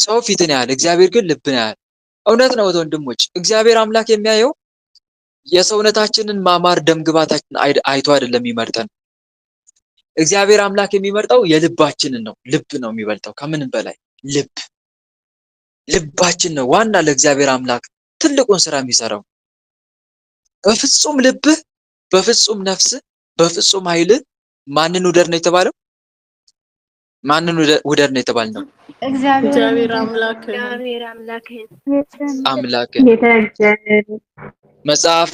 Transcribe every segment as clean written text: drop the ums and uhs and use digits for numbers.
ሰው ፊትን ያያል፣ እግዚአብሔር ግን ልብን ያያል። እውነት ነው ወንድሞች። እግዚአብሔር አምላክ የሚያየው የሰውነታችንን ማማር ደምግባታችን አይቶ አይደለም የሚመርጠን። እግዚአብሔር አምላክ የሚመርጠው የልባችንን ነው። ልብ ነው የሚበልጠው ከምንም በላይ ልባችን ነው ዋና ለእግዚአብሔር አምላክ ትልቁን ስራ የሚሰራው። በፍጹም ልብህ፣ በፍጹም ነፍስህ፣ በፍጹም ኃይልህ ማንን ውደድ ነው የተባለው? ማንን ውደድ ነው የተባልነው? እግዚአብሔር አምላክን። መጽሐፈ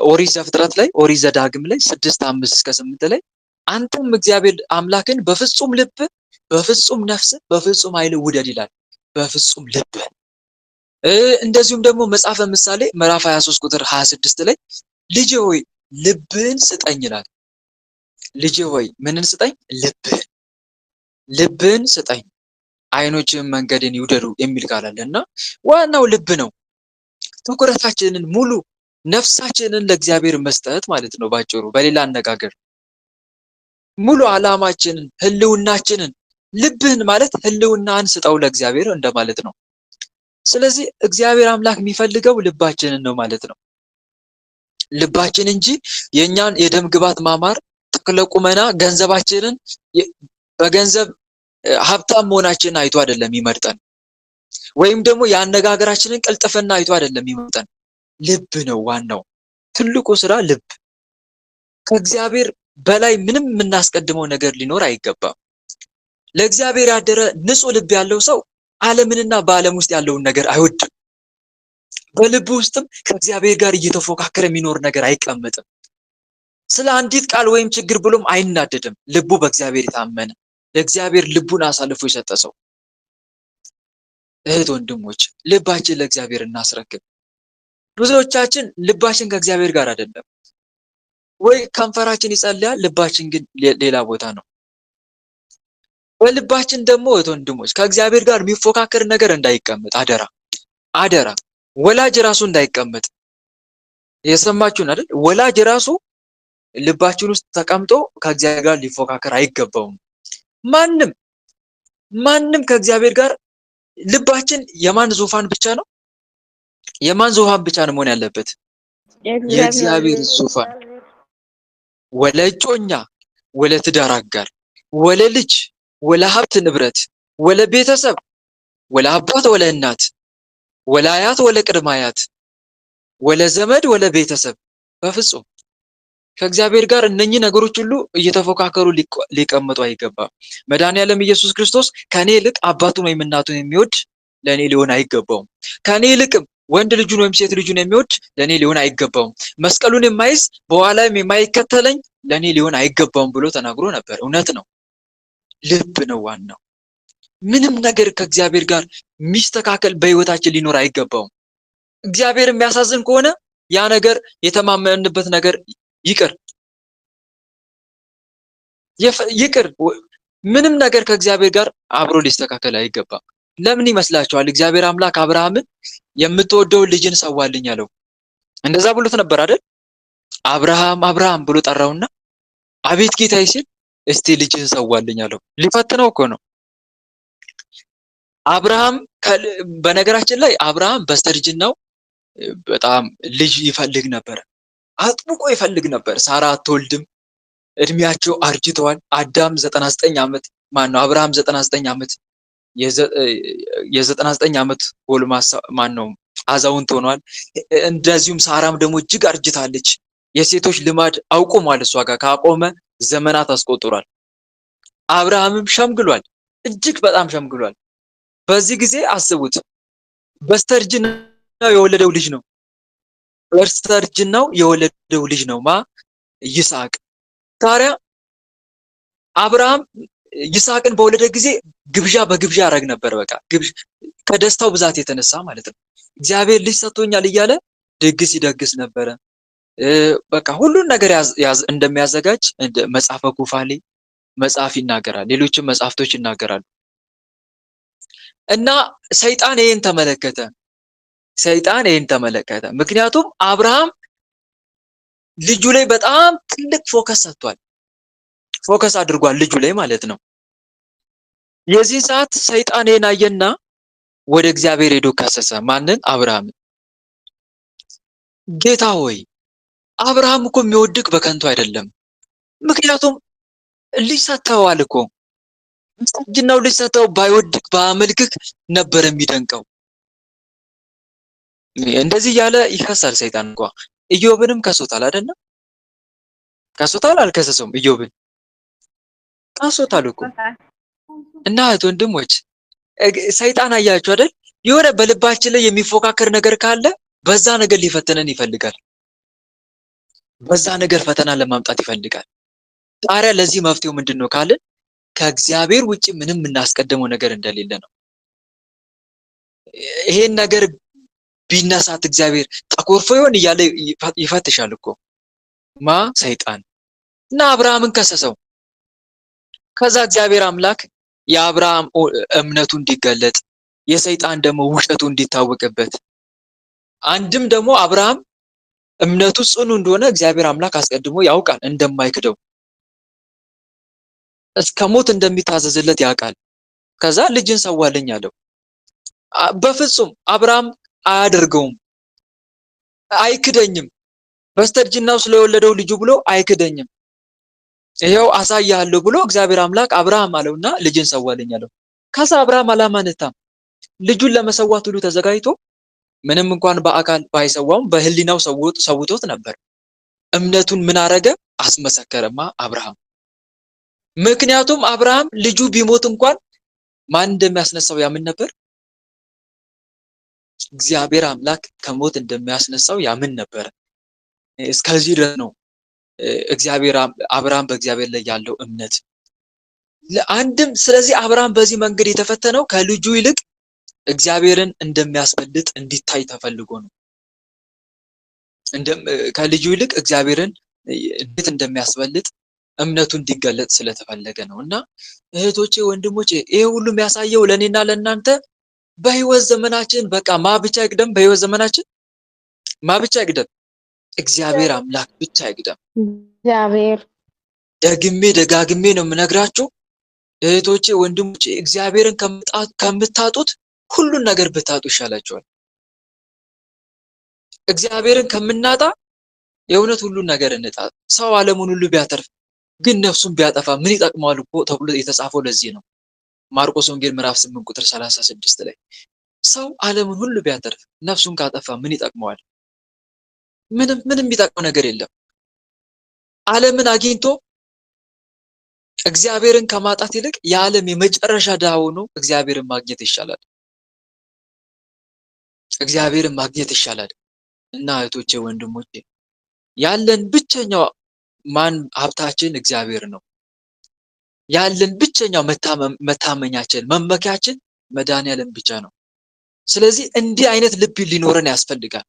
ኦሪት ዘፍጥረት ላይ ኦሪት ዘዳግም ላይ 6:5-8 ላይ አንተም እግዚአብሔር አምላክን በፍጹም ልብ፣ በፍጹም ነፍስ፣ በፍጹም ኃይል ውደድ ይላል። በፍጹም ልብ። እንደዚሁም ደግሞ መጽሐፈ ምሳሌ ምዕራፍ 23 ቁጥር 26 ላይ ልጄ ሆይ ልብህን ስጠኝ ይላል። ልጄ ሆይ ምንን ስጠኝ? ልብህን ስጠኝ፣ ዓይኖችህን መንገድን ይውደዱ የሚል ቃል አለና ዋናው ልብ ነው። ትኩረታችንን ሙሉ ነፍሳችንን ለእግዚአብሔር መስጠት ማለት ነው ባጭሩ። በሌላ አነጋገር ሙሉ ዓላማችንን፣ ህልውናችንን፣ ልብህን ማለት ህልውናን ስጠው ለእግዚአብሔር እንደማለት ነው። ስለዚህ እግዚአብሔር አምላክ የሚፈልገው ልባችንን ነው ማለት ነው። ልባችን እንጂ የኛን የደም ግባት ማማር፣ ተክለ ቁመና፣ ገንዘባችንን በገንዘብ ሀብታም መሆናችንን አይቶ አይደለም ይመርጠን። ወይም ደግሞ የአነጋገራችንን ቅልጥፍና አይቶ አይደለም ይመርጠን። ልብ ነው ዋናው ትልቁ ስራ ልብ። ከእግዚአብሔር በላይ ምንም የምናስቀድመው ነገር ሊኖር አይገባም። ለእግዚአብሔር ያደረ ንጹህ ልብ ያለው ሰው ዓለምንና በዓለም ውስጥ ያለውን ነገር አይወድም። በልቡ ውስጥም ከእግዚአብሔር ጋር እየተፎካከረ የሚኖር ነገር አይቀመጥም። ስለ አንዲት ቃል ወይም ችግር ብሎም አይናደድም። ልቡ በእግዚአብሔር የታመነ ለእግዚአብሔር ልቡን አሳልፎ የሰጠ ሰው። እህት ወንድሞች ልባችን ለእግዚአብሔር እናስረክብ። ብዙዎቻችን ልባችን ከእግዚአብሔር ጋር አይደለም። ወይ ከንፈራችን ይጸልያል፣ ልባችን ግን ሌላ ቦታ ነው። በልባችን ደግሞ እህት ወንድሞች ከእግዚአብሔር ጋር የሚፎካከር ነገር እንዳይቀመጥ አደራ አደራ። ወላጅ ራሱ እንዳይቀመጥ። የሰማችሁን አይደል? ወላጅ ራሱ ልባችን ውስጥ ተቀምጦ ከእግዚአብሔር ጋር ሊፎካከር አይገባውም። ማንም ከእግዚአብሔር ጋር ልባችን የማን ዙፋን ብቻ ነው? የማን ዙፋን ብቻ ነው መሆን ያለበት? የእግዚአብሔር ዙፋን። ወለ እጮኛ፣ ወለ ትዳር አጋር፣ ወለ ልጅ፣ ወለ ሀብት ንብረት፣ ወለ ቤተሰብ፣ ወለ አባት፣ ወለ እናት፣ ወለ አያት፣ ወለ ቅድመ አያት፣ ወለ ዘመድ፣ ወለ ቤተሰብ በፍጹም ከእግዚአብሔር ጋር እነኚህ ነገሮች ሁሉ እየተፎካከሩ ሊቀመጡ አይገባም። መድኃኒዓለም ኢየሱስ ክርስቶስ ከኔ ይልቅ አባቱን ወይም እናቱን የሚወድ ለኔ ሊሆን አይገባውም። ከኔ ይልቅም ወንድ ልጁን ወይም ሴት ልጁን የሚወድ ለኔ ሊሆን አይገባውም። መስቀሉን የማይዝ በኋላም የማይከተለኝ ለኔ ሊሆን አይገባውም ብሎ ተናግሮ ነበር። እውነት ነው። ልብ ነው ዋናው። ምንም ነገር ከእግዚአብሔር ጋር የሚስተካከል በህይወታችን ሊኖር አይገባውም። እግዚአብሔር የሚያሳዝን ከሆነ ያ ነገር የተማመንበት ነገር ይቅር። ምንም ነገር ከእግዚአብሔር ጋር አብሮ ሊስተካከል አይገባም። ለምን ይመስላችኋል? እግዚአብሔር አምላክ አብርሃምን የምትወደውን ልጅን ሰዋልኝ አለው። እንደዛ ብሎት ነበር አይደል? አብርሃም አብርሃም ብሎ ጠራውና አቤት ጌታዬ ሲል እስቲ ልጅህን ሰዋልኝ አለው። ሊፈትነው እኮ ነው። አብርሃም በነገራችን ላይ አብርሃም በስተርጅናው በጣም ልጅ ይፈልግ ነበር። አጥብቆ ይፈልግ ነበር። ሳራ አትወልድም። እድሜያቸው አርጅተዋል። አዳም 99 ዓመት ማነው አብርሃም 99 ዓመት የ99 ዓመት ጎልማሳ ማነው አዛውንት ሆኗል። እንደዚሁም ሳራም ደግሞ እጅግ አርጅታለች። የሴቶች ልማድ አውቆሟል። እሷ ጋር ካቆመ ዘመናት አስቆጥሯል። አብርሃምም ሸምግሏል። እጅግ በጣም ሸምግሏል። በዚህ ጊዜ አስቡት፣ በስተርጅናው የወለደው ልጅ ነው። በስተርጅናው የወለደው ልጅ ነው ይስሐቅ። ታዲያ አብርሃም ይስሐቅን በወለደ ጊዜ ግብዣ በግብዣ ያደርግ ነበር። በቃ ከደስታው ብዛት የተነሳ ማለት ነው። እግዚአብሔር ልጅ ሰጥቶኛል እያለ ድግስ ይደግስ ነበረ። በቃ ሁሉን ነገር እንደሚያዘጋጅ መጽሐፈ ኩፋሌ መጽሐፍ ይናገራል። ሌሎችም መጽሐፍቶች ይናገራሉ። እና ሰይጣን ይሄን ተመለከተ። ምክንያቱም አብርሃም ልጁ ላይ በጣም ትልቅ ፎከስ አድርጓል ልጁ ላይ ማለት ነው። የዚህ ሰዓት ሰይጣን ይሄን አየና ወደ እግዚአብሔር ሄዶ ከሰሰ። ማንን? አብርሃምን። ጌታ ሆይ አብርሃም እኮ የሚወድቅ በከንቱ አይደለም። ምክንያቱም ልጅ ሰጥተኸዋል እኮ። በስተርጅናው ልጅ ሰጥተኸው ባይወድቅ ባያመልክክ ነበር የሚደንቀው። እንደዚህ እያለ ይከሳል ሰይጣን እንኳ። ኢዮብንም ከሶታል አይደለም? ከሶታል አልከሰሰውም? ኢዮብን ከሶታል እኮ። እና እህት ወንድሞች ሰይጣን አያችሁ አይደል? የሆነ በልባችን ላይ የሚፎካከር ነገር ካለ በዛ ነገር ሊፈተነን ይፈልጋል። በዛ ነገር ፈተና ለማምጣት ይፈልጋል። ታዲያ ለዚህ መፍትሄው ምንድነው ካልን ከእግዚአብሔር ውጪ ምንም እናስቀድመው ነገር እንደሌለ ነው። ይሄን ነገር ቢነሳት እግዚአብሔር ተኮርፎ ይሆን እያለ ይፈትሻል እኮ ሰይጣን። እና አብርሃምን ከሰሰው። ከዛ እግዚአብሔር አምላክ የአብርሃም እምነቱ እንዲገለጥ የሰይጣን ደግሞ ውሸቱ እንዲታወቅበት አንድም ደግሞ አብርሃም እምነቱ ጽኑ እንደሆነ እግዚአብሔር አምላክ አስቀድሞ ያውቃል፣ እንደማይክደው እስከ ሞት እንደሚታዘዝለት ያውቃል። ከዛ ልጅን ሰዋልኝ አለው። በፍጹም አብርሃም አያደርገውም፣ አይክደኝም፣ በስተርጅናው ስለወለደው ልጁ ብሎ አይክደኝም፣ ይሄው አሳያለሁ ብሎ እግዚአብሔር አምላክ አብርሃም አለውና ልጅን ሰዋልኝ አለው። ከዛ አብርሃም አላመነታም። ልጁን ለመሰዋት ሁሉ ተዘጋጅቶ ምንም እንኳን በአካል ባይሰዋውም በህሊናው ሰውቶት ነበር። እምነቱን ምን አረገ? አስመሰከረማ አብርሃም። ምክንያቱም አብርሃም ልጁ ቢሞት እንኳን ማን እንደሚያስነሳው ያምን ነበር? እግዚአብሔር አምላክ ከሞት እንደሚያስነሳው ያምን ነበር። እስከዚህ ድረስ ነው አብርሃም በእግዚአብሔር ላይ ያለው እምነት። አንድም ስለዚህ አብርሃም በዚህ መንገድ የተፈተነው ከልጁ ይልቅ እግዚአብሔርን እንደሚያስበልጥ እንዲታይ ተፈልጎ ነው። ከልጁ ይልቅ እግዚአብሔርን እንዴት እንደሚያስበልጥ እምነቱ እንዲገለጥ ስለተፈለገ ነው። እና እህቶቼ ወንድሞቼ ይሄ ሁሉ የሚያሳየው ለኔና ለእናንተ በህይወት ዘመናችን በቃ ብቻ ይቅደም። በህይወት ዘመናችን ብቻ ይቅደም? እግዚአብሔር አምላክ ብቻ ይቅደም። እግዚአብሔር ደጋግሜ ነው የምነግራችሁ እህቶቼ ወንድሞቼ፣ እግዚአብሔርን ከምታጡት ሁሉን ነገር ብታጡ ይሻላችኋል። እግዚአብሔርን ከምናጣ የእውነት ሁሉን ነገር እንጣ። ሰው ዓለሙን ሁሉ ቢያተርፍ ግን ነፍሱን ቢያጠፋ ምን ይጠቅመዋል እኮ ተብሎ የተጻፈው ለዚህ ነው። ማርቆስ ወንጌል ምዕራፍ 8 ቁጥር 36 ላይ ሰው ዓለሙን ሁሉ ቢያተርፍ ነፍሱን ካጠፋ ምን ይጠቅመዋል? ምንም የሚጠቅመው ነገር የለም። ዓለምን አግኝቶ እግዚአብሔርን ከማጣት ይልቅ የዓለም የመጨረሻ ድሃ ሆኖ እግዚአብሔርን ማግኘት ይሻላል። እግዚአብሔርን ማግኘት ይሻላል። እና እህቶቼ ወንድሞቼ ያለን ብቸኛው ሀብታችን እግዚአብሔር ነው። ያለን ብቸኛው መታመኛችን መመኪያችን መድኃኒዓለም ብቻ ነው። ስለዚህ እንዲህ አይነት ልብ ሊኖረን ያስፈልጋል።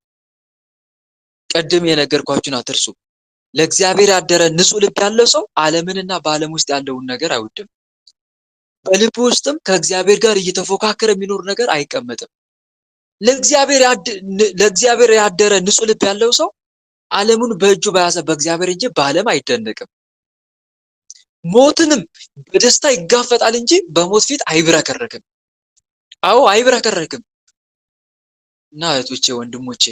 ቀደም የነገርኳችሁን አትርሱ። ለእግዚአብሔር ያደረ ንጹህ ልብ ያለው ሰው ዓለምንና በዓለም ውስጥ ያለውን ነገር አይወድም። በልቡ ውስጥም ከእግዚአብሔር ጋር እየተፎካከረ የሚኖር ነገር አይቀመጥም። ለእግዚአብሔር ያደረ ንጹህ ልብ ያለው ሰው ዓለሙን በእጁ በያዘ በእግዚአብሔር እንጂ በዓለም አይደነቅም። ሞትንም በደስታ ይጋፈጣል እንጂ በሞት ፊት አይብረከረክም። አዎ አይብረከረክም። እና እህቶቼ ወንድሞቼ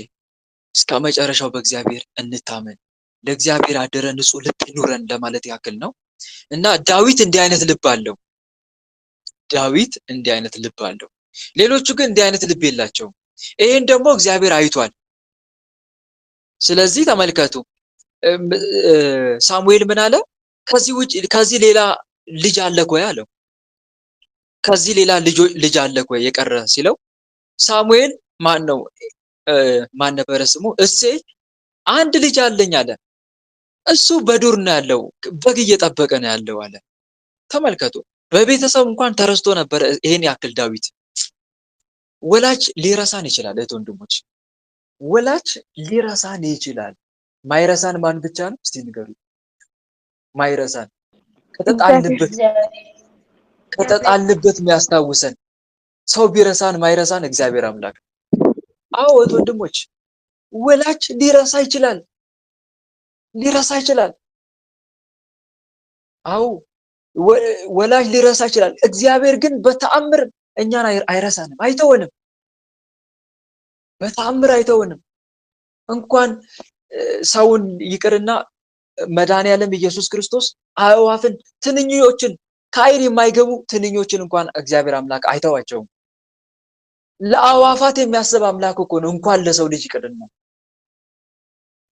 እስከ መጨረሻው በእግዚአብሔር እንታመን። ለእግዚአብሔር ያደረ ንጹህ ልብ ይኑረን ለማለት ያክል ነው። እና ዳዊት እንዲህ አይነት ልብ አለው። ሌሎቹ ግን እንዲህ አይነት ልብ የላቸውም። ይሄን ደግሞ እግዚአብሔር አይቷል። ስለዚህ ተመልከቱ፣ ሳሙኤል ምን አለ? ከዚህ ሌላ ልጅ አለ ወይ አለው። ከዚህ ሌላ ልጅ አለ ወይ የቀረ ሲለው ሳሙኤል ማን ነበረ ስሙ? እሴይ አንድ ልጅ አለኝ አለ። እሱ በዱር ነው ያለው፣ በግ እየጠበቀ ነው ያለው አለ። ተመልከቱ፣ በቤተሰብ እንኳን ተረስቶ ነበር። ይሄን ያክል ዳዊት ወላጅ ሊረሳን ይችላል። እህት ወንድሞች፣ ወላጅ ሊረሳን ይችላል። ማይረሳን ማን ብቻ ነው? እስቲ ንገሩ። ማይረሳን ከተጣልበት የሚያስታውሰን ሰው ቢረሳን ማይረሳን እግዚአብሔር አምላክ። አዎ እህት ወንድሞች፣ ወላጅ ሊረሳ ይችላል። አዎ ወላጅ ሊረሳ ይችላል። እግዚአብሔር ግን በተአምር እኛን አይረሳንም፣ አይተወንም፣ በተአምር አይተወንም። እንኳን ሰውን ይቅርና መድኃኒዓለም ኢየሱስ ክርስቶስ አእዋፍን፣ ትንኞችን፣ ከዓይን የማይገቡ ትንኞችን እንኳን እግዚአብሔር አምላክ አይተዋቸውም። ለአእዋፋት የሚያስብ አምላክ እኮ ነው፣ እንኳን ለሰው ልጅ ይቅርና።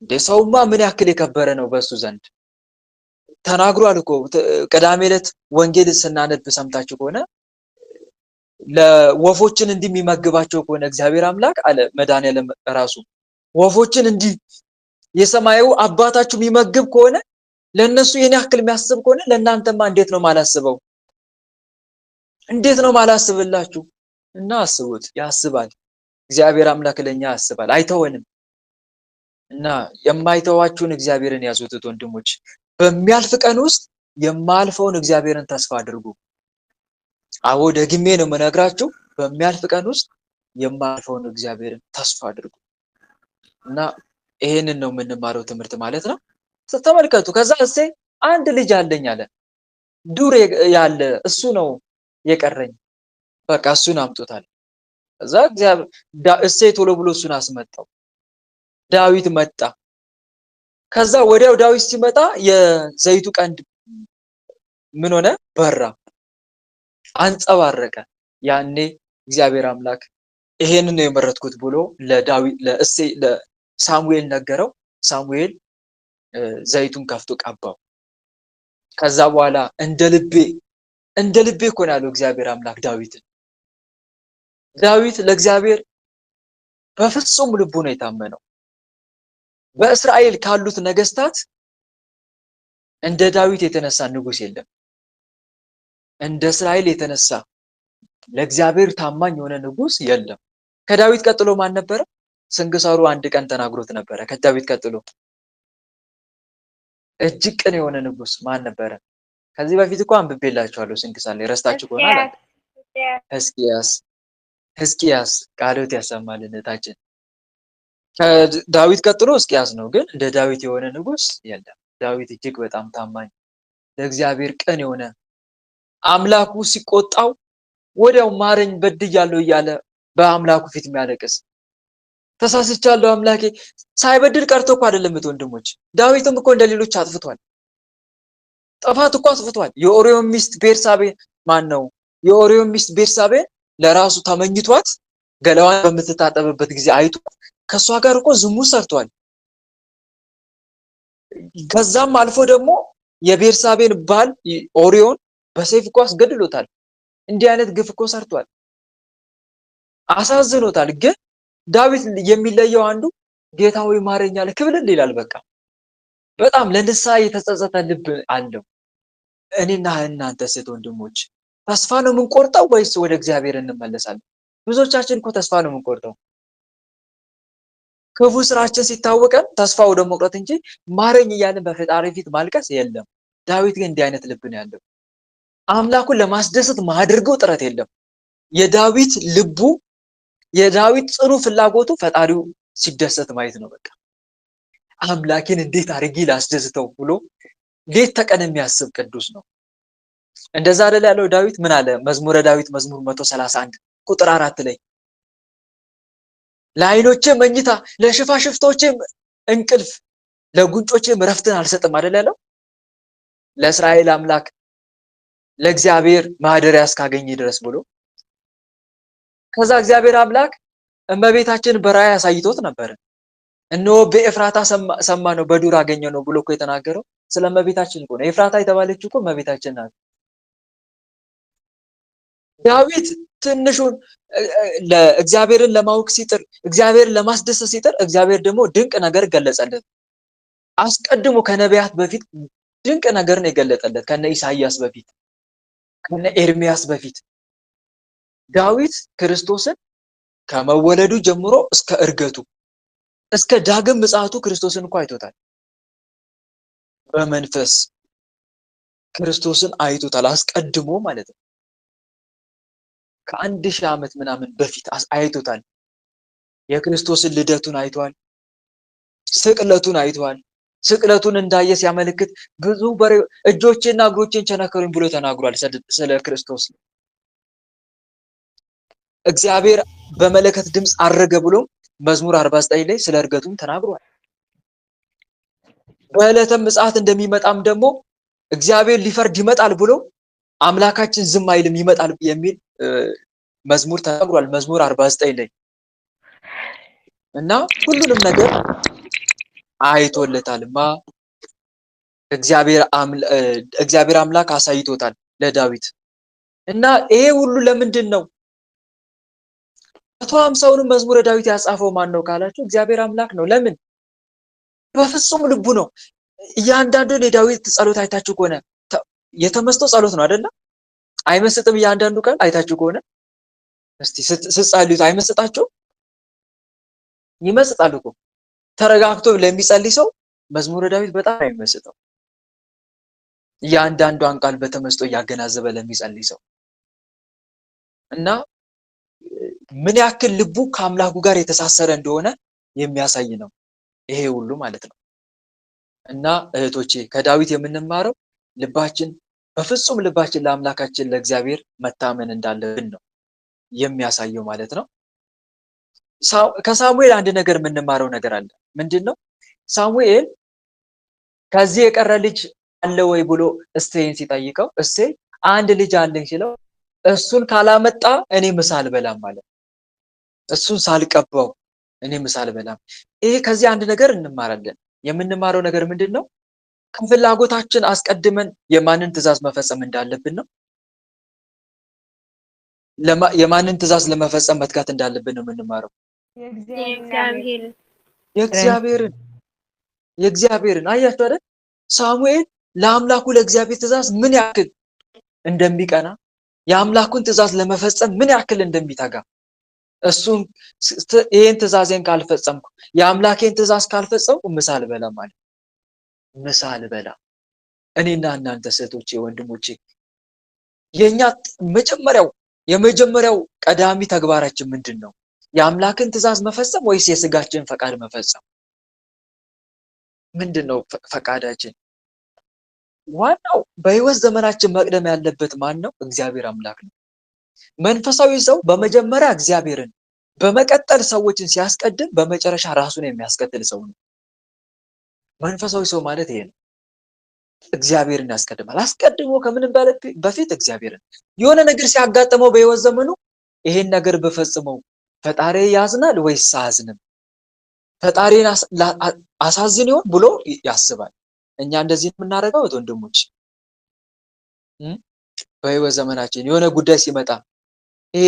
እንደ ሰውማ ምን ያክል የከበረ ነው በሱ ዘንድ። ተናግሯል እኮ። ቅዳሜ ዕለት ወንጌል ስናነብ ሰምታችሁ ከሆነ ለወፎችን እንዲህ የሚመግባቸው ከሆነ እግዚአብሔር አምላክ አለ መድኃኒዓለም ራሱ ወፎችን እንዲህ የሰማዩ አባታችሁ የሚመግብ ከሆነ ለነሱ የኔ ያክል የሚያስብ ከሆነ ለእናንተማ እንዴት ነው ማላስበው? እንዴት ነው ማላስብላችሁ? እና አስቡት፣ ያስባል። እግዚአብሔር አምላክ ለኛ ያስባል፣ አይተወንም። እና የማይተዋችሁን እግዚአብሔርን ያዙት ወንድሞች። በሚያልፍ ቀን ውስጥ የማያልፈውን እግዚአብሔርን ተስፋ አድርጉ። አዎ ደግሜ ነው የምነግራችሁ፣ በሚያልፍ ቀን ውስጥ የማያልፈውን እግዚአብሔርን ተስፋ አድርጉ። እና ይሄንን ነው የምንማረው ትምህርት ማለት ነው። ተመልከቱ። ከዛ እሴይ አንድ ልጅ አለኝ አለ፣ ዱር ያለ እሱ ነው የቀረኝ፣ በቃ እሱን አምጡታል። ከዛ እሴይ ቶሎ ብሎ እሱን አስመጣው። ዳዊት መጣ። ከዛ ወዲያው ዳዊት ሲመጣ የዘይቱ ቀንድ ምን ሆነ? በራ፣ አንጸባረቀ። ያኔ እግዚአብሔር አምላክ ይሄንን ነው የመረጥኩት ብሎ ለሳሙኤል ነገረው። ሳሙኤል ዘይቱን ከፍቶ ቀባው። ከዛ በኋላ እንደ ልቤ እኮ ነው ያለው እግዚአብሔር አምላክ ዳዊትን። ዳዊት ለእግዚአብሔር በፍጹም ልቡ ነው የታመነው። በእስራኤል ካሉት ነገስታት እንደ ዳዊት የተነሳ ንጉስ የለም። እንደ እስራኤል የተነሳ ለእግዚአብሔር ታማኝ የሆነ ንጉስ የለም። ከዳዊት ቀጥሎ ማን ነበረ? ስንክሳሩ አንድ ቀን ተናግሮት ነበረ። ከዳዊት ቀጥሎ እጅግ ቅን የሆነ ንጉስ ማን ነበረ? ከዚህ በፊት እኮ አንብቤላችኋለሁ ስንክሳር ላይ፣ ረስታችሁ ከሆነ አለ ሕዝቅያስ ቃሎት ያሰማልን እህታችን። ከዳዊት ቀጥሎ ሕዝቅያስ ነው፣ ግን እንደ ዳዊት የሆነ ንጉስ የለም። ዳዊት እጅግ በጣም ታማኝ፣ ለእግዚአብሔር ቅን የሆነ፣ አምላኩ ሲቆጣው ወዲያው ማረኝ በድያለሁ እያለ በአምላኩ ፊት የሚያለቅስ፣ ተሳስቻለሁ አምላኬ ሳይበድል ቀርቶ እኮ አይደለም ወንድሞች። ዳዊትም እኮ እንደሌሎች አጥፍቷል። ጥፋት እኮ አጥፍቷል። የኦሪዮን ሚስት ቤርሳቤን ለራሱ ተመኝቷት ገላዋን በምትታጠብበት ጊዜ አይቶ ከሷ ጋር እኮ ዝሙት ሰርቷል። ከዛም አልፎ ደግሞ የቤርሳቤን ባል ኦሪዮን በሰይፍ እኮ አስገድሎታል። እንዲህ አይነት ግፍ እኮ ሰርቷል፣ አሳዝኖታል። ግን ዳዊት የሚለየው አንዱ ጌታ ሆይ ማረኝ አለ፣ ክብልል ይላል። በቃ በጣም ለንስሐ የተጸጸተ ልብ አለው። እኔና እናንተ ሴት ወንድሞች ተስፋ ነው የምንቆርጠው ወይስ ወደ እግዚአብሔር እንመለሳለን? ብዙዎቻችን እኮ ተስፋ ነው የምንቆርጠው። ክፉ ስራችን ሲታወቀን ተስፋ ወደ መቁረጥ እንጂ ማረኝ እያልን በፈጣሪ ፊት ማልቀስ የለም። ዳዊት ግን እንዲህ አይነት ልብ ነው ያለው። አምላኩን ለማስደሰት ማድረገው ጥረት የለም። የዳዊት ልቡ፣ የዳዊት ጽኑ ፍላጎቱ ፈጣሪው ሲደሰት ማየት ነው። በቃ አምላኬን እንዴት አድርጌ ላስደስተው ብሎ ሌት ተቀን የሚያስብ ቅዱስ ነው። እንደዛ አይደል ያለው ዳዊት? ምን አለ? መዝሙረ ዳዊት መዝሙር 131 ቁጥር 4 ላይ ለዓይኖቼ መኝታ ለሽፋሽፍቶቼም እንቅልፍ ለጉንጮቼም እረፍትን አልሰጥም አይደል ያለው? ለእስራኤል አምላክ ለእግዚአብሔር ማደሪያ እስካገኘ ድረስ ብሎ ከዛ እግዚአብሔር አምላክ እመቤታችን በራእይ አሳይቶት ነበር። እነሆ በኤፍራታ ሰማ ነው በዱር አገኘ ነው ብሎ እኮ የተናገረው ስለ እመቤታችን እኮ ነው። ኤፍራታ የተባለችው እኮ እመቤታችን ናት። ዳዊት ትንሹን ለእግዚአብሔርን ለማወቅ ሲጥር፣ እግዚአብሔርን ለማስደሰት ሲጥር፣ እግዚአብሔር ደግሞ ድንቅ ነገር ገለጸለት። አስቀድሞ ከነቢያት በፊት ድንቅ ነገር ነው የገለጠለት። ከነ ኢሳይያስ በፊት ከነ ኤርሚያስ በፊት ዳዊት ክርስቶስን ከመወለዱ ጀምሮ እስከ እርገቱ እስከ ዳግም ምጽአቱ ክርስቶስን እኮ አይቶታል። በመንፈስ ክርስቶስን አይቶታል አስቀድሞ ማለት ነው። ከ1000 ዓመት ምናምን በፊት አይቶታል። የክርስቶስን ልደቱን አይቷል። ስቅለቱን አይቷል። ስቅለቱን እንዳየ ሲያመለክት ብዙ እጆቼና እግሮቼን ቸነከሩኝ ብሎ ተናግሯል ስለ ክርስቶስ። እግዚአብሔር በመለከት ድምፅ አረገ ብሎ መዝሙር 49 ላይ ስለ እርገቱም ተናግሯል። በዕለተ ምጽአት እንደሚመጣም ደግሞ እግዚአብሔር ሊፈርድ ይመጣል ብሎ አምላካችን ዝም አይልም ይመጣል የሚል መዝሙር ተናግሯል። መዝሙር 49 ላይ እና ሁሉንም ነገር አይቶለታልማ እግዚአብሔር አምላክ አሳይቶታል ለዳዊት። እና ይሄ ሁሉ ለምንድን ነው? 150ውን መዝሙረ ዳዊት ያጻፈው ማን ነው ካላችሁ እግዚአብሔር አምላክ ነው። ለምን? በፍጹም ልቡ ነው። እያንዳንዱን የዳዊት ጸሎት አይታችሁ ከሆነ የተመስጦ ጸሎት ነው አይደለ? አይመስጥም? እያንዳንዱ ቃል አይታችሁ ከሆነ እስቲ ስትጸልዩት አይመስጣችሁ? ይመስጣል እኮ። ተረጋግቶ ለሚጸልይ ሰው መዝሙረ ዳዊት በጣም አይመስጠው። እያንዳንዷን ቃል በተመስጦ እያገናዘበ ለሚጸልይ ሰው እና ምን ያክል ልቡ ከአምላኩ ጋር የተሳሰረ እንደሆነ የሚያሳይ ነው ይሄ ሁሉ ማለት ነው። እና እህቶቼ ከዳዊት የምንማረው ልባችን በፍጹም ልባችን ለአምላካችን ለእግዚአብሔር መታመን እንዳለብን ነው የሚያሳየው ማለት ነው። ከሳሙኤል አንድ ነገር የምንማረው ነገር አለ። ምንድነው? ሳሙኤል ከዚህ የቀረ ልጅ አለ ወይ ብሎ እሴይን ሲጠይቀው እሴይ አንድ ልጅ አለኝ ሲለው እሱን ካላመጣ እኔ ምሳ አልበላም ማለት፣ እሱን ሳልቀባው እኔ ምሳ አልበላም። ይሄ ከዚህ አንድ ነገር እንማራለን። የምንማረው ነገር ምንድነው? ከፍላጎታችን አስቀድመን የማንን ትእዛዝ መፈጸም እንዳለብን ነው። የማንን ትእዛዝ ለመፈጸም መትጋት እንዳለብን ነው የምንማረው። የእግዚአብሔርን አያችሁ አይደል? ሳሙኤል ለአምላኩ ለእግዚአብሔር ትእዛዝ ምን ያክል እንደሚቀና፣ የአምላኩን ትእዛዝ ለመፈጸም ምን ያክል እንደሚተጋ፣ እሱን ይሄን ትእዛዜን ካልፈጸምኩ የአምላኬን ትእዛዝ ካልፈጸምኩ ምሳ አልበላም ማለት፣ ምሳ አልበላም። እኔና እናንተ ሴቶቼ ወንድሞቼ የኛ የመጀመሪያው ቀዳሚ ተግባራችን ምንድን ነው? የአምላክን ትእዛዝ መፈጸም ወይስ የስጋችን ፈቃድ መፈጸም? ምንድነው ፈቃዳችን? ዋናው በህይወት ዘመናችን መቅደም ያለበት ማን ነው? እግዚአብሔር አምላክ ነው። መንፈሳዊ ሰው በመጀመሪያ እግዚአብሔርን በመቀጠል ሰዎችን ሲያስቀድም በመጨረሻ ራሱን የሚያስቀጥል ሰው ነው። መንፈሳዊ ሰው ማለት ይሄ ነው። እግዚአብሔርን ያስቀድማል። አስቀድሞ ከምንም በፊት እግዚአብሔርን። የሆነ ነገር ሲያጋጥመው በህይወት ዘመኑ ይሄን ነገር በፈጽመው ፈጣሪ ያዝናል ወይስ አያዝንም? ፈጣሪን አሳዝን ይሆን ብሎ ያስባል። እኛ እንደዚህ የምናደርገው ወንድሞች በህይወት ዘመናችን የሆነ ጉዳይ ሲመጣ ይሄ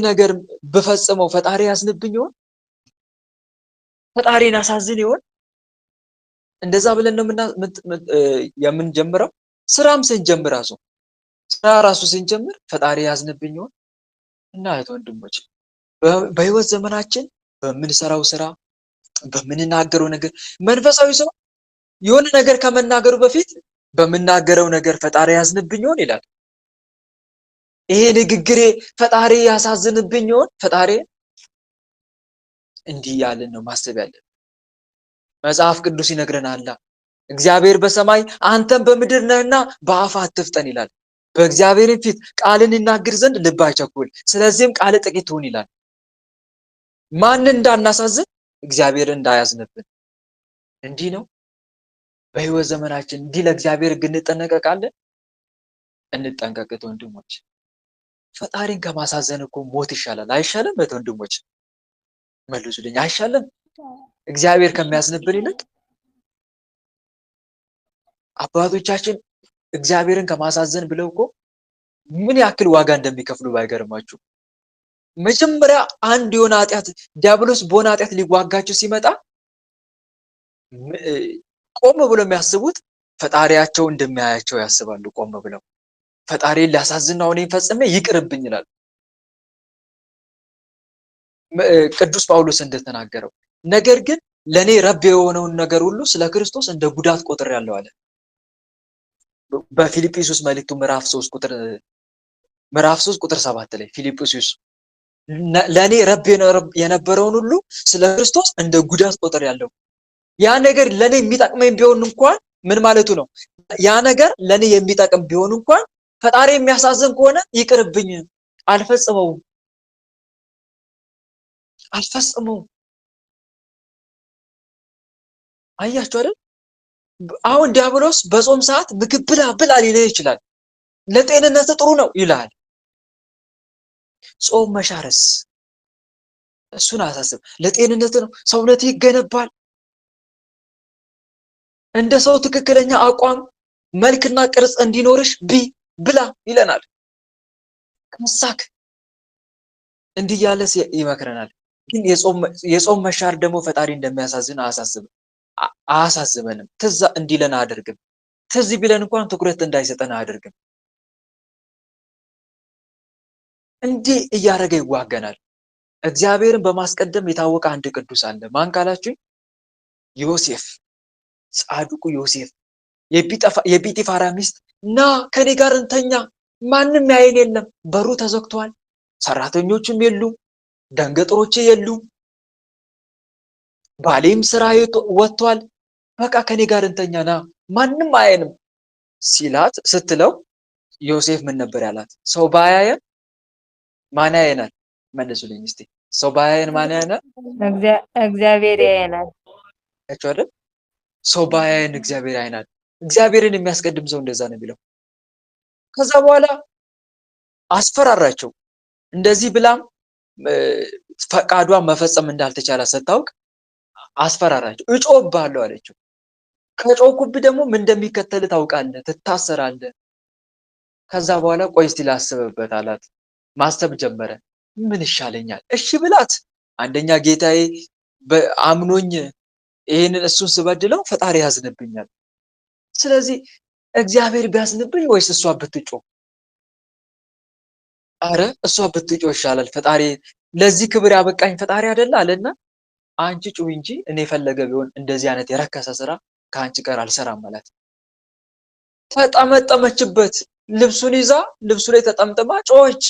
ነገር በፈጽመው ፈጣሪ ያዝንብኝ ይሆን? ፈጣሪን አሳዝን ይሆን? እንደዛ ብለን ነው የምንጀምረው። ስራም ስንጀምር ራሱ ስንጀምር ፈጣሪ ያዝንብኝ ይሆን? እና ወንድሞች በህይወት ዘመናችን በምንሰራው ስራ፣ በምንናገረው ነገር መንፈሳዊ ሰው የሆነ ነገር ከመናገሩ በፊት በምናገረው ነገር ፈጣሪ ያዝንብኝ ይሆን ይላል። ይሄ ንግግሬ ፈጣሪ ያሳዝንብኝ ይሆን? ፈጣሪ እንዲህ ያለን ነው ማሰብ ያለን። መጽሐፍ ቅዱስ ይነግረናል። እግዚአብሔር በሰማይ አንተም በምድር ነህና በአፍህ አትፍጠን ይላል። በእግዚአብሔር ፊት ቃልን ይናገር ዘንድ ልብ አይቸኩል፣ ስለዚህም ቃል ጥቂት ትሁን ይላል። ማንን እንዳናሳዝን? እግዚአብሔር እንዳያዝንብን። እንዲህ ነው በህይወት ዘመናችን እንዲህ ለእግዚአብሔር እንጠነቀቃለን። እንጠንቀቅት ወንድሞች። ፈጣሪን ከማሳዘን እኮ ሞት ይሻላል። አይሻልም? ወንድሞች መልሱልኝ፣ አይሻልም? እግዚአብሔር ከሚያዝንብን ይልቅ አባቶቻችን እግዚአብሔርን ከማሳዘን ብለው እኮ ምን ያክል ዋጋ እንደሚከፍሉ ባይገርማችሁ። መጀመሪያ አንድ የሆነ ኃጢአት ዲያብሎስ በሆነ ኃጢአት ሊዋጋቸው ሲመጣ ቆም ብለው የሚያስቡት ፈጣሪያቸው እንደሚያያቸው ያስባሉ። ቆም ብለው ፈጣሪን ሊያሳዝን ነው እኔን ፈጽሜ ይቅርብኝ ይላል። ቅዱስ ጳውሎስ እንደተናገረው ነገር ግን ለኔ ረብ የሆነውን ነገር ሁሉ ስለ ክርስቶስ እንደ ጉዳት ቆጥሬአለሁ አለ። በፊልጵስዩስ መልእክቱ ምዕራፍ 3 ቁጥር 7 ላይ ፊልጵስዩስ ለኔ ረብ የነበረውን ሁሉ ስለ ክርስቶስ እንደ ጉዳት ቆጥሬአለሁ። ያ ነገር ለኔ የሚጠቅመኝ ቢሆን እንኳን ምን ማለቱ ነው? ያ ነገር ለኔ የሚጠቅም ቢሆን እንኳን ፈጣሪ የሚያሳዝን ከሆነ ይቅርብኝ፣ አልፈጽመውም። አልፈጽመውም። አያችሁ አይደል? አሁን ዲያብሎስ በጾም ሰዓት ምግብ ብላ ብላ ሊልህ ይችላል። ለጤንነት ጥሩ ነው ይልሃል። ጾም መሻረስ እሱን አሳስብ። ለጤንነት ነው፣ ሰውነት ይገነባል። እንደ ሰው ትክክለኛ አቋም መልክና ቅርጽ እንዲኖርሽ ብላ ይለናል። ከሳክ እንዲህ ያለ ይመክረናል። ግን የጾም መሻር ደግሞ ፈጣሪ እንደሚያሳዝን አያሳስበንም። ትዝ እንዲለን አያደርግም። ትዝ ቢለን እንኳን ትኩረት እንዳይሰጠን አያደርግም። እንዲህ እያደረገ ይዋገናል። እግዚአብሔርን በማስቀደም የታወቀ አንድ ቅዱስ አለ። ማን ካላችሁኝ? ዮሴፍ፣ ጻድቁ ዮሴፍ። የጲጢፋራ ሚስት ና ከኔ ጋር እንተኛ፣ ማንም ያየን የለም፣ በሩ ተዘግቷል፣ ሰራተኞችም የሉም፣ ደንገጥሮቼ የሉም፣ ባሌም ስራ ወጥቷል፣ በቃ ከኔ ጋር እንተኛ ና ማንም አያየንም ስትለው ዮሴፍ ምን ነበር ያላት? ሰው ባያየን ማን ያየናል? መልሱልኝ እስቲ። ሰው ባያየን ማን ያየናል? እግዚአብሔር ያየናል። አይደል? ሰው ባያየን እግዚአብሔር ያየናል። እግዚአብሔርን የሚያስቀድም ሰው እንደዛ ነው የሚለው። ከዛ በኋላ አስፈራራቸው። እንደዚህ ብላም ፈቃዷን መፈጸም እንዳልተቻለ ስታውቅ አስፈራራቸው። እጮህብሃለሁ አለችው። ከጮህኩብህ ደግሞ ምን እንደሚከተል ታውቃለህ፣ ትታሰራለህ። ከዛ በኋላ ቆይ እስቲ ላስብበት አላት። ማሰብ ጀመረ። ምን ይሻለኛል? እሺ ብላት፣ አንደኛ ጌታዬ አምኖኝ ይሄንን እሱን ስበድለው ፈጣሪ ያዝንብኛል። ስለዚህ እግዚአብሔር ቢያዝንብኝ ወይስ እሷ ብትጮህ? አረ እሷ ብትጮህ ይሻላል። ፈጣሪ ለዚህ ክብር ያበቃኝ ፈጣሪ አይደለ አለና አንቺ ጩህ እንጂ እኔ ፈለገ ቢሆን እንደዚህ አይነት የረከሰ ስራ ከአንቺ ጋር አልሰራም ማለት። ተጠመጠመችበት። ልብሱን ይዛ ልብሱ ላይ ተጠምጥማ ጮኸች።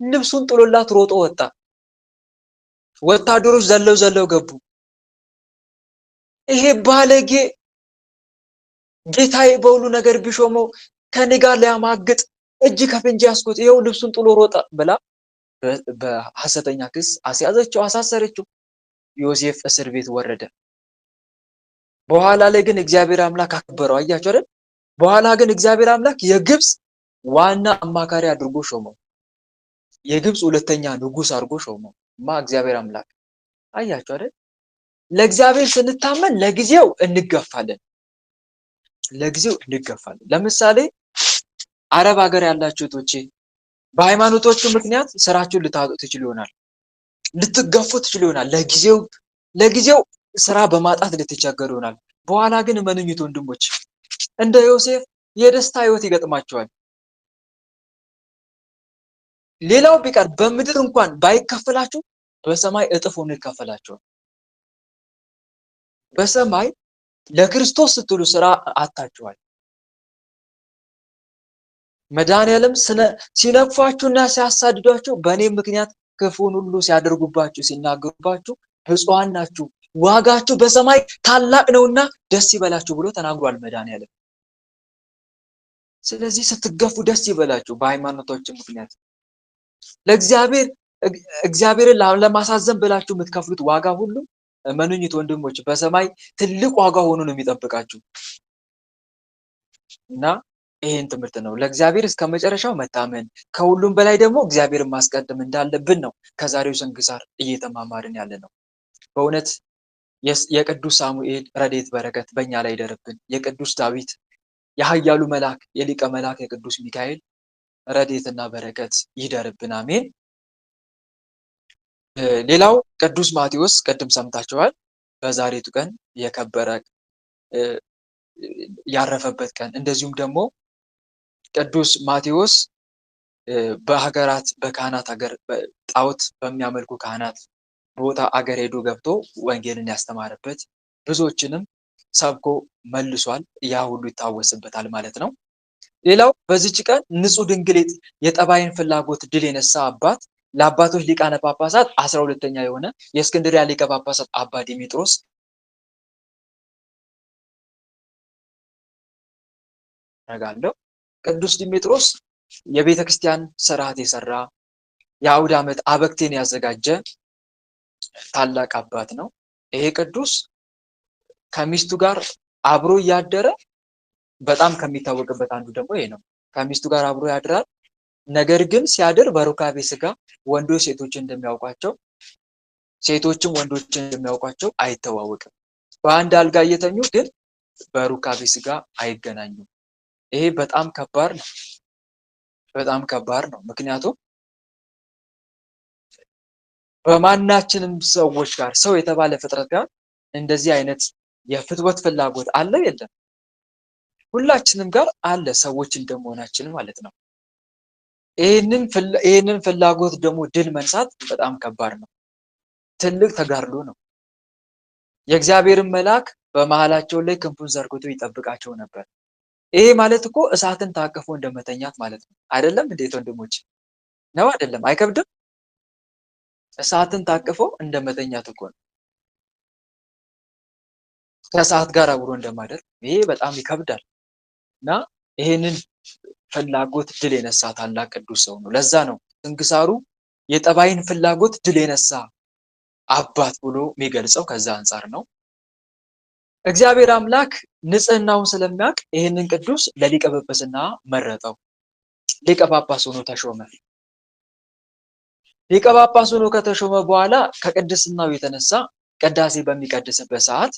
ልብሱን ጥሎላት ሮጦ ወጣ። ወታደሮች ዘለው ገቡ። ይሄ ባለጌ ጌታዬ በሁሉ ነገር ቢሾመው ከኔ ጋር ሊያማግጥ እጅ ከፍንጅ ያስኩት ይኸው ልብሱን ጥሎ ሮጠ ብላ በሐሰተኛ ክስ አስያዘችው፣ አሳሰረችው። ዮሴፍ እስር ቤት ወረደ። በኋላ ላይ ግን እግዚአብሔር አምላክ አከበረው። አያችሁ አይደል? በኋላ ግን እግዚአብሔር አምላክ የግብፅ ዋና አማካሪ አድርጎ ሾመው። የግብፅ ሁለተኛ ንጉስ አድርጎ ሾመው። እግዚአብሔር አምላክ። አያችሁ አይደል? ለእግዚአብሔር ስንታመን ለጊዜው እንገፋለን። ለምሳሌ አረብ ሀገር ያላችሁ እህቶቼ በሃይማኖቶቹ ምክንያት ስራችሁን ልታጡ ትችሉ ይሆናል፣ ልትገፉ ትችሉ ይሆናል። ለጊዜው ስራ በማጣት ልትቸገሩ ይሆናል። በኋላ ግን እመኑኝ ወንድሞች፣ እንደ ዮሴፍ የደስታ ህይወት ይገጥማቸዋል። ሌላው ቢቀር በምድር እንኳን ባይከፈላችሁ በሰማይ እጥፍ ሆኖ ይከፈላችኋል። በሰማይ ለክርስቶስ ስትሉ ስራ አጣችኋል። መድኃኒዓለም ሲነቅፏችሁና ሲያሳድዷችሁ በእኔ ምክንያት ክፉን ሁሉ ሲያደርጉባችሁ ሲናገሩባችሁ ብፁዓን ናችሁ፣ ዋጋችሁ በሰማይ ታላቅ ነውና ደስ ይበላችሁ ብሎ ተናግሯል መድኃኒዓለም። ስለዚህ ስትገፉ ደስ ይበላችሁ። በሃይማኖታችሁ ምክንያት እግዚአብሔርን ለማሳዘን ብላችሁ የምትከፍሉት ዋጋ ሁሉ እመኑኝ ወንድሞች በሰማይ ትልቅ ዋጋ ሆኖ ነው የሚጠብቃችሁ። እና ይሄን ትምህርት ነው ለእግዚአብሔር እስከ መጨረሻው መታመን፣ ከሁሉም በላይ ደግሞ እግዚአብሔርን ማስቀደም እንዳለብን ነው ከዛሬው ስንክሳር እየተማማርን ያለ ነው። በእውነት የቅዱስ ሳሙኤል ረድኤት በረከት በእኛ ላይ ይደርብን። የቅዱስ ዳዊት የኃያሉ መልአክ የሊቀ መልአክ የቅዱስ ሚካኤል ረድኤትና በረከት ይደርብን። አሜን። ሌላው ቅዱስ ማቴዎስ ቅድም ሰምታችኋል። በዛሬቱ ቀን የከበረ ያረፈበት ቀን፣ እንደዚሁም ደግሞ ቅዱስ ማቴዎስ በሀገራት በካህናት ሀገር ጣዖት በሚያመልኩ ካህናት ቦታ አገር ሄዶ ገብቶ ወንጌልን ያስተማረበት ብዙዎችንም ሰብኮ መልሷል። ያ ሁሉ ይታወስበታል ማለት ነው። ሌላው በዚች ቀን ንጹሕ ድንግል የጠባይን ፍላጎት ድል የነሳ አባት ለአባቶች ሊቃነ ጳጳሳት 12ኛ የሆነ የእስክንድርያ ሊቀ ጳጳሳት አባ ዲሜጥሮስ ረጋለው። ቅዱስ ዲሜጥሮስ የቤተ ክርስቲያን ስርዓት የሰራ የአውደ ዓመት አበክቴን ያዘጋጀ ታላቅ አባት ነው። ይሄ ቅዱስ ከሚስቱ ጋር አብሮ እያደረ በጣም ከሚታወቅበት አንዱ ደግሞ ይሄ ነው። ከሚስቱ ጋር አብሮ ያድራል። ነገር ግን ሲያድር በሩካቤ ስጋ ወንዶች ሴቶችን እንደሚያውቋቸው፣ ሴቶችም ወንዶችን እንደሚያውቋቸው አይተዋወቅም። በአንድ አልጋ እየተኙ ግን በሩካቤ ስጋ አይገናኙም። ይሄ በጣም ከባድ ነው። በጣም ከባድ ነው። ምክንያቱም በማናችንም ሰዎች ጋር ሰው የተባለ ፍጥረት ጋር እንደዚህ አይነት የፍትወት ፍላጎት አለ የለም? ሁላችንም ጋር አለ፣ ሰዎች እንደመሆናችን ማለት ነው። ይህንን ፍላጎት ደግሞ ድል መንሳት በጣም ከባድ ነው። ትልቅ ተጋድሎ ነው። የእግዚአብሔርን መልአክ በመሃላቸው ላይ ክንፉን ዘርግቶ ይጠብቃቸው ነበር። ይሄ ማለት እኮ እሳትን ታቅፎ እንደመተኛት ማለት ነው። አይደለም? እንዴት ወንድሞች ነው? አይደለም? አይከብድም? እሳትን ታቅፎ እንደመተኛት እኮ ነው። ከእሳት ጋር አብሮ እንደማደር። ይሄ በጣም ይከብዳል። እና ይሄንን ፍላጎት ድል የነሳ ታላቅ ቅዱስ ሰው ነው። ለዛ ነው ስንክሳሩ የጠባይን ፍላጎት ድል የነሳ አባት ብሎ የሚገልጸው ከዛ አንጻር ነው። እግዚአብሔር አምላክ ንጽህናውን ስለሚያውቅ ይህንን ቅዱስ ለሊቀ ጵጵስና መረጠው። ሊቀ ጳጳስ ሆኖ ተሾመ። ሊቀ ጳጳስ ሆኖ ከተሾመ በኋላ ከቅድስናው የተነሳ ቅዳሴ በሚቀድስበት ሰዓት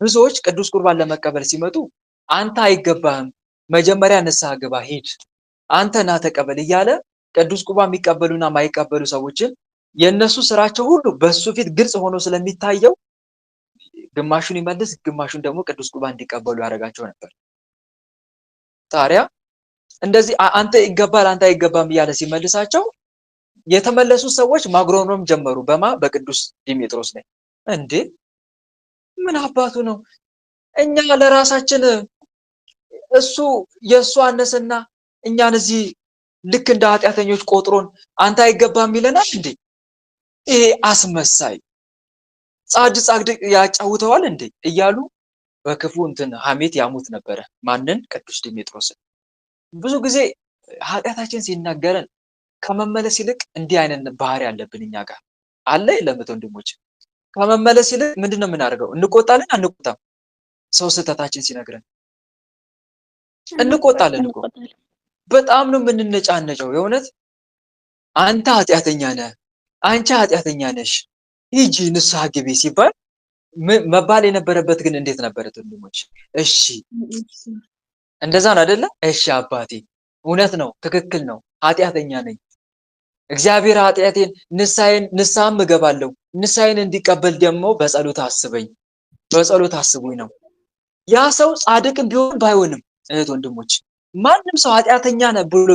ብዙዎች ቅዱስ ቁርባን ለመቀበል ሲመጡ አንተ አይገባህም፣ መጀመሪያ ንስሐ ግባ፣ ሂድ፣ አንተ ና ተቀበል እያለ ቅዱስ ቁርባን የሚቀበሉና የማይቀበሉ ሰዎችን የእነሱ ስራቸው ሁሉ በሱ ፊት ግልጽ ሆኖ ስለሚታየው ግማሹን ይመልስ፣ ግማሹን ደግሞ ቅዱስ ቁርባን እንዲቀበሉ ያደርጋቸው ነበር። ታዲያ እንደዚህ አንተ ይገባል፣ አንተ አይገባም እያለ ሲመልሳቸው የተመለሱ ሰዎች ማጉረምረም ጀመሩ። በቅዱስ ዲሜጥሮስ ላይ እንዴ ምን አባቱ ነው? እኛ ለራሳችን እሱ የእሱ አነሰና እኛን እዚህ ልክ እንደ ኃጢአተኞች ቆጥሮን አንተ አይገባም ይለናል እንዴ? ይሄ አስመሳይ ጻድቅ ያጫውተዋል እንዴ እያሉ በክፉ ሐሜት ያሙት ነበረ። ማንን? ቅዱስ ዲሜጥሮስን። ብዙ ጊዜ ኃጢአታችን ሲናገረን ከመመለስ ይልቅ እንዲህ አይነት ባህሪ ያለብን እኛ ጋር አለ የለም ወንድሞች? ከመመለስ ይልቅ ምንድን ነው የምናደርገው? እንቆጣለን አንቆጣም? ሰው ስህተታችን ሲነግረን እንቆጣለን እኮ። በጣም ነው የምንነጫነጨው። የእውነት አንተ ኃጢአተኛ ነህ፣ አንቺ ኃጢአተኛ ነሽ፣ ሂጂ ንስሐ ግቢ ሲባል መባል የነበረበት ግን እንዴት ነበረ ወንድሞች? እሺ እንደዛ ነው አይደለ? እሺ አባቴ እውነት ነው፣ ትክክል ነው፣ ኃጢአተኛ ነኝ፣ እግዚአብሔር ኃጢአቴን ንስሐም እገባለሁ፣ ንስሐዬን እንዲቀበል ደግሞ በጸሎት አስበኝ፣ በጸሎት አስቡኝ ነው። ያ ሰው ጻድቅም ቢሆን ባይሆንም እህት ወንድሞች፣ ማንም ሰው ኃጢአተኛ ነህ ብሎ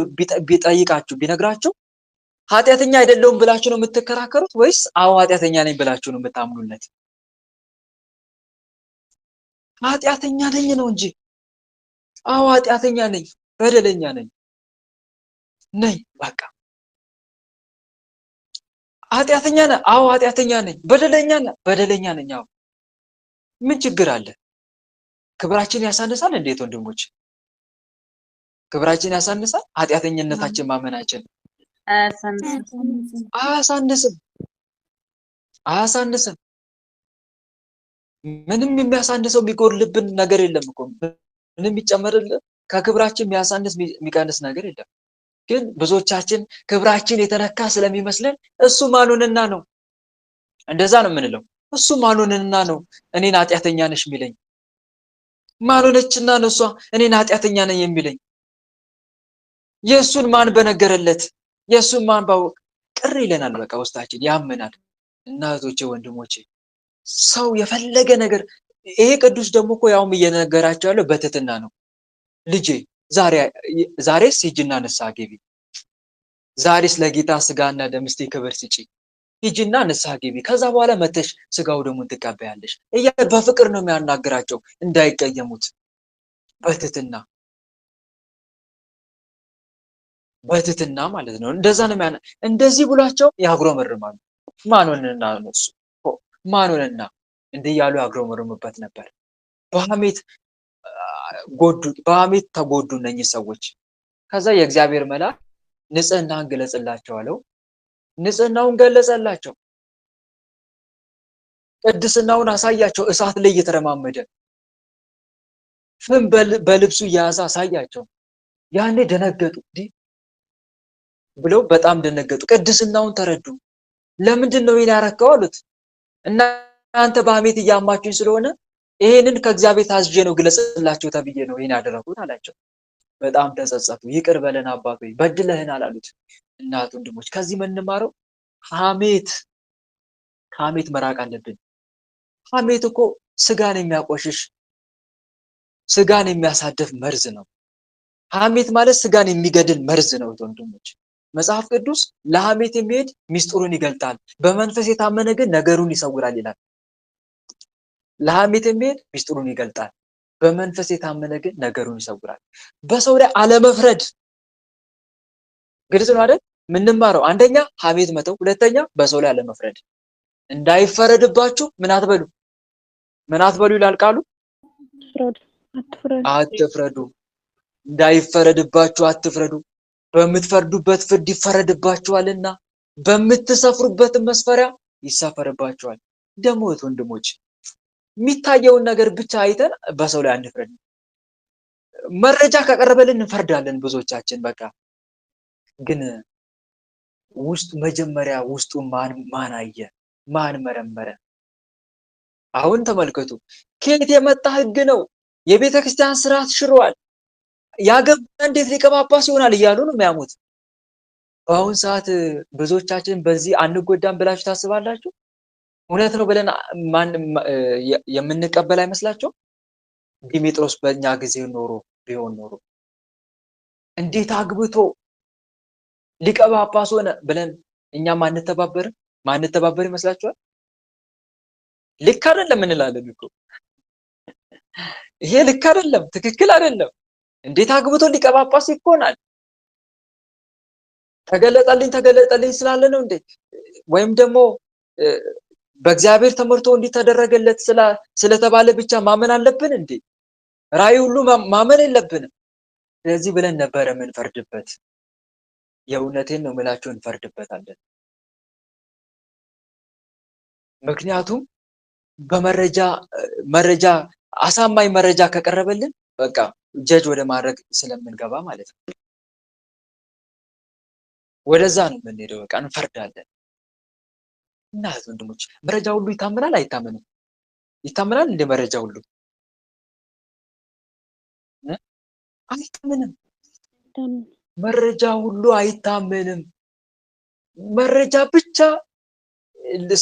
ቢጠይቃችሁ ቢነግራችሁ ኃጢአተኛ አይደለሁም ብላችሁ ነው የምትከራከሩት ወይስ አዎ ኃጢአተኛ ነኝ ብላችሁ ነው የምታምኑለት? ኃጢአተኛ ነኝ ነው እንጂ አዎ ኃጢአተኛ ነኝ፣ በደለኛ ነኝ በቃ። ኃጢአተኛ ነህ? አዎ ኃጢአተኛ ነኝ። በደለኛ ነኝ። አዎ። ምን ችግር አለ? ክብራችን ያሳንሳል እንዴት ወንድሞች? ክብራችን ያሳንሳል ኃጢአተኝነታችን ማመናችን? አያሳንስም። ምንም የሚያሳንሰው የሚጎድልብን ነገር የለም እኮ። ምንም የሚጨመርልን ከክብራችን የሚያሳንስ የሚቀንስ ነገር የለም። ግን ብዙዎቻችን ክብራችን የተነካ ስለሚመስለን እሱ ማኑንና ነው፣ እንደዛ ነው የምንለው። እሱ ማኑንና ነው እኔን ኃጢአተኛ ነሽ የሚለኝ? ማኑነችና ነው እሷ እኔን ኃጢአተኛ ነኝ የሚለኝ? የእሱን ማን በነገረለት? የእሱን ማን ባወቅ? ቅር ይለናል። በቃ ውስጣችን ያምናል። እናቶቼ ወንድሞቼ፣ ሰው የፈለገ ነገር ይሄ ቅዱስ ደግሞ እኮ ያውም እየነገራቸው ያለው በትህትና ነው። ልጄ ዛሬስ ሂጂና ንስሐ ግቢ፣ ዛሬስ ለጌታ ስጋና ደም እስቲ ክብር ስጪ፣ ሂጂና ንስሐ ግቢ፣ ከዛ በኋላ መተሽ ስጋው ደሙን ትቀበያለሽ እያለ በፍቅር ነው የሚያናግራቸው፣ እንዳይቀየሙት በትህትና ማለት ነው። እንደዛ ነው እንደዚህ ብሏቸው ያጉረመርማሉ። ማኑንና እንዲህ እያሉ ያጉረመርሙበት ነበር። በሐሜት ተጎዱ እነኚህ ሰዎች። ከዛ የእግዚአብሔር መልአክ ንጽህናን ግለጽላቸው አለው። ንጽህናውን ገለጸላቸው። ቅድስናውን አሳያቸው። እሳት ላይ እየተረማመደ ፍም በልብሱ እየያዘ አሳያቸው። ያኔ ደነገጡ። ብለው በጣም ደነገጡ። ቅድስናውን ተረዱ። ለምንድን ነው ይሄን ያረከው አሉት። እናንተ በሐሜት እያማችሁኝ ስለሆነ ይሄንን ከእግዚአብሔር ታዝዤ ነው ግለጽላቸው ተብዬ ነው ይሄን ያደረኩት አላቸው። በጣም ተጸጸቱ። ይቅር በለን አባት ሆይ በድለህናል አሉት። እናት ወንድሞች፣ ከዚህ የምንማረው ከሐሜት መራቅ አለብን። ሐሜት እኮ ስጋን የሚያቆሽሽ ስጋን የሚያሳድፍ መርዝ ነው። ሐሜት ማለት ስጋን የሚገድል መርዝ ነው ወንድሞች። መጽሐፍ ቅዱስ ለሐሜት የሚሄድ ሚስጥሩን ይገልጣል፣ በመንፈስ የታመነ ግን ነገሩን ይሰውራል ይላል። ለሐሜት የሚሄድ ሚስጥሩን ይገልጣል፣ በመንፈስ የታመነ ግን ነገሩን ይሰውራል። በሰው ላይ አለመፍረድ ግልጽ ነው አይደል? ምንማረው አንደኛ ሐሜት መተው፣ ሁለተኛ በሰው ላይ አለመፍረድ። እንዳይፈረድባችሁ ምን አትበሉ ይላል ቃሉ። አትፍረዱ። እንዳይፈረድባችሁ አትፍረዱ፣ በምትፈርዱበት ፍርድ ይፈረድባችኋልና በምትሰፍሩበት መስፈሪያ ይሰፈርባችኋል። ደግሞ ወንድሞች የሚታየውን ነገር ብቻ አይተን በሰው ላይ አንፍረድ። መረጃ ከቀረበልን እንፈርዳለን ብዙዎቻችን። በቃ ግን መጀመሪያ ውስጡን ማን አየ? ማን መረመረ? አሁን ተመልከቱ። ከየት የመጣ ህግ ነው? የቤተ ክርስቲያን ስርዓት ሽሯል። ያገባ እንዴት ሊቀ ጳጳስ ይሆናል እያሉ ነው የሚያሙት። በአሁን ሰዓት ብዙዎቻችን በዚህ አንጎዳም ብላችሁ ታስባላችሁ? እውነት ነው ብለን የምንቀበል አይመስላችሁም? ዲሜጥሮስ በእኛ ጊዜ ቢሆን ኖሮ እንዴት አግብቶ ሊቀ ጳጳስ ሆነ ብለን እኛ ማንተባበር ይመስላችኋል? ልክ አይደለም እንላለን እኮ። ይሄ ልክ አይደለም፣ ትክክል አይደለም። እንዴት አግብቶ ሊቀ ጳጳስ ይሆናል? ተገለጠልኝ ስላለ ነው እንዴ? ወይም ደግሞ በእግዚአብሔር ተመርቶ እንዲተደረገለት ስለተባለ ብቻ ማመን አለብን እንዴ? ራእይ ሁሉ ማመን የለብንም። ስለዚህ ብለን ነበረ የምንፈርድበት። የእውነቴን ነው የምላችሁ፣ እንፈርድበታለን። ምክንያቱም በመረጃ አሳማኝ መረጃ ከቀረበልን በቃ ጀጅ ወደ ማድረግ ስለምንገባ ማለት ነው። ወደዛ ነው የምንሄደው። በቃ እንፈርዳለን። እና ወንድሞች መረጃ ሁሉ ይታመናል አይታመንም? ይታመናል እንደ መረጃ ሁሉ አይታመንም። መረጃ ሁሉ አይታመንም። መረጃ ብቻ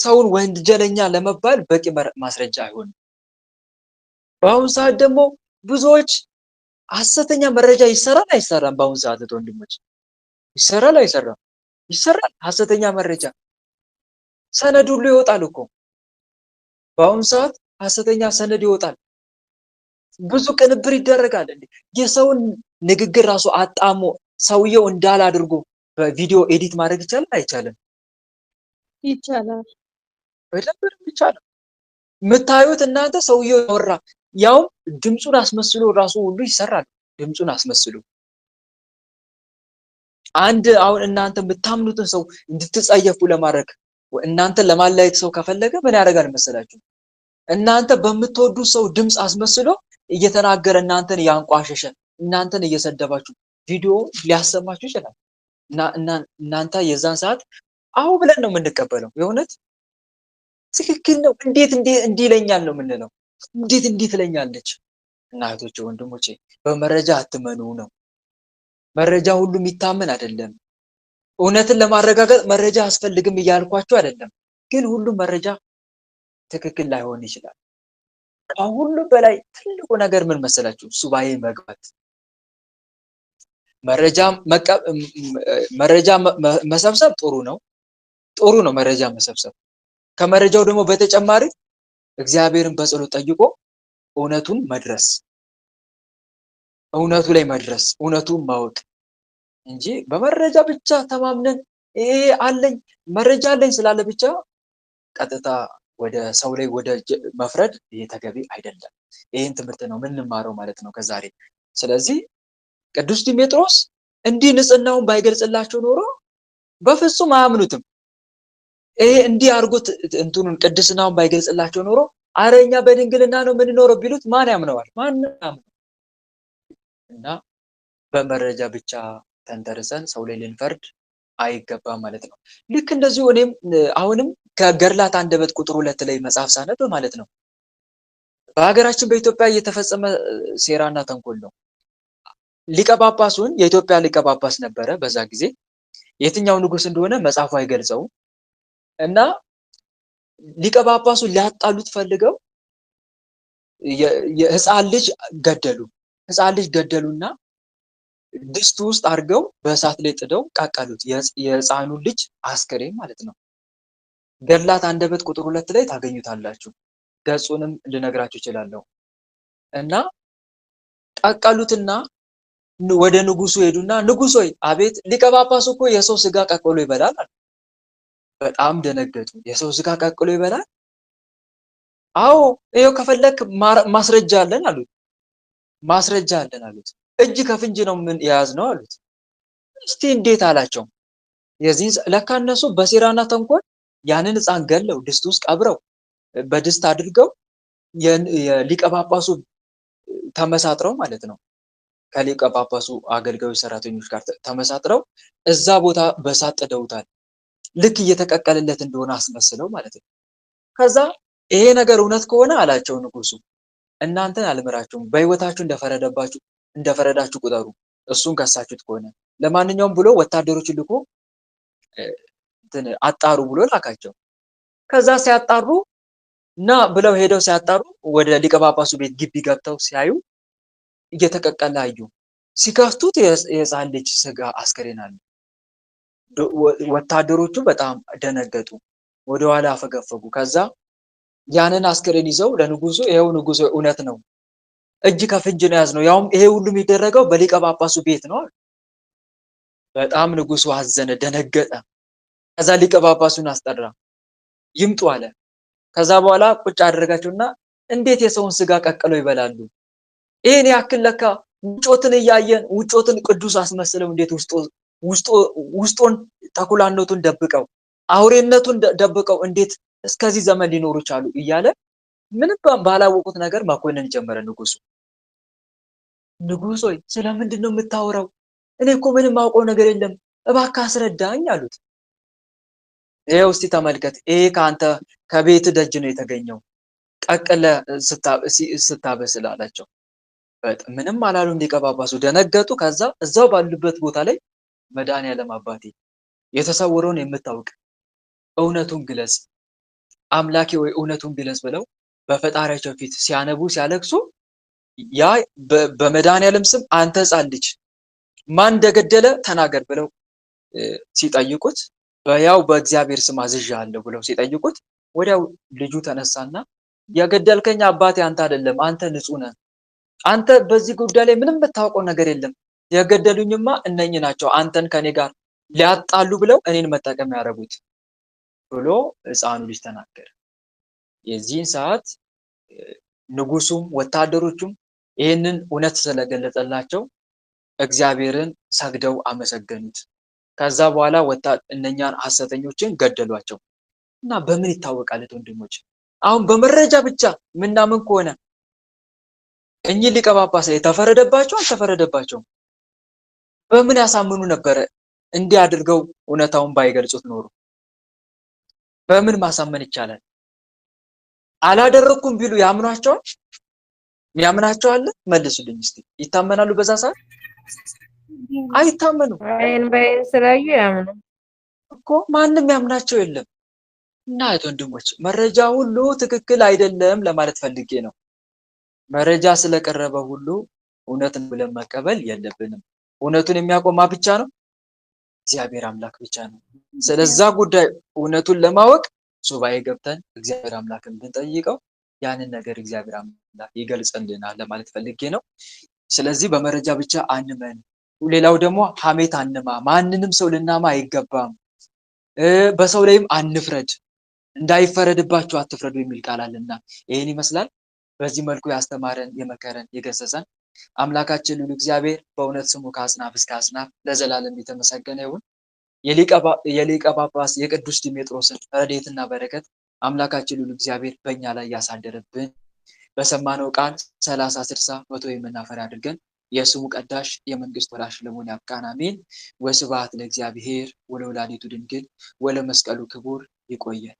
ሰውን ወንጀለኛ ለመባል በቂ ማስረጃ አይሆንም። በአሁኑ ሰዓት ደግሞ ብዙዎች ሐሰተኛ መረጃ ይሰራል አይሰራም? በአሁኑ ሰዓት ወንድሞች ይሰራል አይሰራም? ይሰራል። ሐሰተኛ መረጃ ሰነድ ሁሉ ይወጣል እኮ። በአሁኑ ሰዓት ሐሰተኛ ሰነድ ይወጣል። ብዙ ቅንብር ይደረጋል። የሰውን ንግግር ራሱ አጣሞ ሰውየው እንዳል አድርጎ በቪዲዮ ኤዲት ማድረግ ይቻላል አይቻልም? ይቻላል። በደንብ ይቻላል። የምታዩት እናንተ ሰውየው ያወራ ያው ድምጹን አስመስሎ ራሱ ሁሉ ይሰራል። ድምጹን አስመስሎ አሁን እናንተ የምታምኑትን ሰው እንድትጸየፉ ለማድረግ እናንተን ለማለያየት ሰው ከፈለገ ምን ያደርጋል መሰላችሁ? እናንተ በምትወዱት ሰው ድምጽ አስመስሎ እየተናገረ እናንተን ያንቋሸሸ እናንተን እየሰደባችሁ ቪዲዮ ሊያሰማችሁ ይችላል። እናንተ የዛን ሰዓት አው ብለን ነው የምንቀበለው። የእውነት ትክክል ነው። እንዴት እንዲህ ይለኛል ነው የምንለው። እንዴት ትለኛለች? እናቶቼ ወንድሞቼ፣ በመረጃ አትመኑ ነው። መረጃ ሁሉ የሚታመን አይደለም። እውነትን ለማረጋገጥ መረጃ አስፈልግም እያልኳችሁ አይደለም። ግን ሁሉም መረጃ ትክክል ላይሆን ይችላል። ከሁሉም በላይ ትልቁ ነገር ምን መሰላችሁ? ሱባኤ መግባት። መረጃ መሰብሰብ ጥሩ ነው መረጃ መሰብሰብ። ከመረጃው ደግሞ በተጨማሪ እግዚአብሔርን በጸሎት ጠይቆ እውነቱ ላይ መድረስ እውነቱን ማወቅ እንጂ በመረጃ ብቻ ተማምነን መረጃ አለኝ ስላለ ብቻ ቀጥታ ወደ ሰው ላይ ወደ መፍረድ ይሄ ተገቢ አይደለም። ይሄን ትምህርት ነው የምንማረው ማለት ነው ከዛሬ። ስለዚህ ቅዱስ ዲሜጥሮስ እንዲህ ንጽህናውን ባይገልጽላቸው ኖሮ በፍጹም አያምኑትም። ይሄ እንዲህ አድርጎት እንትኑን ቅድስናውን ባይገልጽላቸው ኖሮ አረኛ በድንግልና ነው የምንኖረው ቢሉት ማን ያምነዋል? ማንም ያምነው። እና በመረጃ ብቻ ተንተርሰን ሰው ላይ ልንፈርድ አይገባም ማለት ነው። ልክ እንደዚሁ እኔም አሁንም ከገድላት አንደበት ቁጥር 2 ላይ መጽሐፍ ሳነብ ማለት ነው በሀገራችን በኢትዮጵያ እየተፈጸመ ሴራና ተንኮል ነው። ሊቀ ጳጳሱን የኢትዮጵያ ሊቀ ጳጳስ ነበረ በዛ ጊዜ የትኛው ንጉስ እንደሆነ መጽሐፉ አይገልጸውም። እና ሊቀ ጳጳሱን ሊያጣሉት ፈልገው የህፃን ልጅ ገደሉ። ህፃን ልጅ ገደሉና ድስቱ ውስጥ አድርገው በእሳት ላይ ጥደው ቀቀሉት። የህፃኑን ልጅ አስከሬን ማለት ነው። ገድላት አንደበት ቁጥር 2 ላይ ታገኙታላችሁ። ገጹንም ልነግራችሁ እችላለሁ። እና ቀቀሉትና ወደ ንጉሱ ሄዱና ንጉስ ሆይ፣ አቤት፣ ሊቀ ጳጳሱ እኮ የሰው ስጋ ቀቅሎ ይበላል አሉ። በጣም ደነገጡ። የሰው ስጋ ቀቅሎ ይበላል? አዎ፣ ይሄው ከፈለክ ማስረጃ አለን አሉት። ማስረጃ አለን አሉት። እጅ ከፍንጅ ነው ምን የያዝነው አሉት። እስቲ እንዴት አላቸው። የዚህ ለካ እነሱ በሴራና ተንኮል ያንን ህፃን ገለው ድስት ውስጥ ቀብረው በድስት አድርገው የሊቀ ጳጳሱ ተመሳጥረው ማለት ነው ከሊቀ ጳጳሱ አገልጋዮች ሰራተኞች ጋር ተመሳጥረው እዛ ቦታ በሳት ጥደውታል። ልክ እየተቀቀለለት እንደሆነ አስመስለው ማለት ነው። ከዛ ይሄ ነገር እውነት ከሆነ አላቸው ንጉሱ፣ እናንተን አልምራችሁም፣ በህይወታችሁ እንደፈረዳችሁ ቁጠሩ፣ እሱን ከሳችሁት ከሆነ ለማንኛውም ብሎ ወታደሮችን ልኮ አጣሩ ብሎ ላካቸው። ከዛ ሲያጣሩ እና ብለው ሄደው ሲያጣሩ ወደ ሊቀ ጳጳሱ ቤት ግቢ ገብተው ሲያዩ እየተቀቀለ አዩ። ሲከፍቱት የህፃን ልጅ ስጋ አስከሬን አለ። ወታደሮቹ በጣም ደነገጡ፣ ወደኋላ አፈገፈጉ። ከዛ ያንን አስከሬን ይዘው ለንጉሱ፣ ይሄው ንጉሱ እውነት ነው፣ እጅ ከፍንጅ ነው ያዝነው፣ ያውም ይሄ ሁሉ የሚደረገው በሊቀ ጳጳሱ ቤት ነው። በጣም ንጉሱ አዘነ፣ ደነገጠ። ከዛ ሊቀ ጳጳሱን አስጠራ፣ ይምጡ አለ። ከዛ በኋላ ቁጭ አደረጋቸውና እንዴት የሰውን ስጋ ቀቅለው ይበላሉ? ይሄን ያክል ለካ ውጮትን እያየን ውጮትን ቅዱስ አስመስለው እንዴት ውስጡን ተኩላነቱን ደብቀው አውሬነቱን ደብቀው እንዴት እስከዚህ ዘመን ሊኖሩ ቻሉ? እያለ ምንም ባላወቁት ነገር መኮንን ጀመረ ንጉሱ። ንጉስ ሆይ ስለምንድን ነው የምታወራው? እኔ እኮ ምንም ማውቀው ነገር የለም፣ እባክህ አስረዳኝ አሉት። ይሄው እስቲ ተመልከት፣ ይሄ ከአንተ ከቤት ደጅ ነው የተገኘው፣ ቀቅለ ስታበስል አላቸው። ምንም አላሉም ሊቀ ጳጳሱ፣ ደነገጡ። ከዛ እዛው ባሉበት ቦታ ላይ መድኃኒዓለም አባቴ የተሰወረውን የምታውቅ እውነቱን ግለጽ፣ አምላኬ ወይ እውነቱን ግለጽ ብለው በፈጣሪያቸው ፊት ሲያነቡ ሲያለቅሱ፣ ያ በመድኃኒዓለም ስም አንተ ህፃን ልጅ ማን እንደገደለ ተናገር ብለው ሲጠይቁት፣ በያው በእግዚአብሔር ስም አዝዣለሁ ብለው ሲጠይቁት፣ ወዲያው ልጁ ተነሳና የገደልከኝ አባቴ አንተ አይደለም፣ አንተ ንጹህ ነህ፣ አንተ በዚህ ጉዳይ ላይ ምንም የምታውቀው ነገር የለም፣ የገደሉኝማ እነኚህ ናቸው፣ አንተን ከኔ ጋር ሊያጣሉ ብለው እኔን መጠቀም ያደረጉት ብሎ ህፃኑ ልጅ ተናገረ። የዚህን ሰዓት ንጉሱም ወታደሮቹም ይህንን እውነት ስለገለጸላቸው እግዚአብሔርን ሰግደው አመሰገኑት። ከዛ በኋላ እነኛን ሐሰተኞችን ገደሏቸው። እና በምን ይታወቃል ወንድሞች? አሁን በመረጃ ብቻ ምናምን ከሆነ እኚህ ሊቀ ጳጳስ ላይ ተፈረደባቸው አልተፈረደባቸውም? በምን ያሳምኑ ነበረ? እንዲህ አድርገው እውነታውን ባይገልጹት ኖሮ በምን ማሳመን ይቻላል? አላደረኩም ቢሉ ያምኗቸዋል? የሚያምናቸው አለ? መልሱልኝ እስቲ። ይታመናሉ? በዛ ሰዓት አይታመኑም። አይን በአይን ስላዩ ያምኑ እኮ ማንም ያምናቸው የለም። እና ወንድሞች መረጃ ሁሉ ትክክል አይደለም ለማለት ፈልጌ ነው። መረጃ ስለቀረበ ሁሉ እውነትን ብለን መቀበል የለብንም። እውነቱን የሚያቆማ ብቻ ነው እግዚአብሔር አምላክ ብቻ ነው። ስለዛ ጉዳይ እውነቱን ለማወቅ ሱባኤ ገብተን እግዚአብሔር አምላክን ብንጠይቀው ያንን ነገር እግዚአብሔር አምላክ ይገልጽልናል ለማለት ፈልጌ ነው። ስለዚህ በመረጃ ብቻ አንመን። ሌላው ደግሞ ሐሜት አንማ፣ ማንንም ሰው ልናማ አይገባም። በሰው ላይም አንፍረድ፣ እንዳይፈረድባችሁ አትፍረዱ የሚል ቃል አለና ይሄን ይመስላል። በዚህ መልኩ ያስተማረን የመከረን የገሰጸን አምላካችን ልዑል እግዚአብሔር በእውነት ስሙ ከአጽናፍ እስከ አጽናፍ ለዘላለም የተመሰገነ ይሁን። የሊቀ ጳጳስ የቅዱስ ዲሜጥሮስን ረድኤትና በረከት አምላካችን ልዑል እግዚአብሔር በእኛ ላይ ያሳደረብን በሰማነው ቃል 30 60 መቶ የምናፈራ አድርገን የስሙ ቀዳሽ የመንግስት ወራሽ ለመሆን ያብቃን። አሜን። ወስብሐት ለእግዚአብሔር ወለወላዲቱ ድንግል ወለመስቀሉ ክቡር። ይቆየን።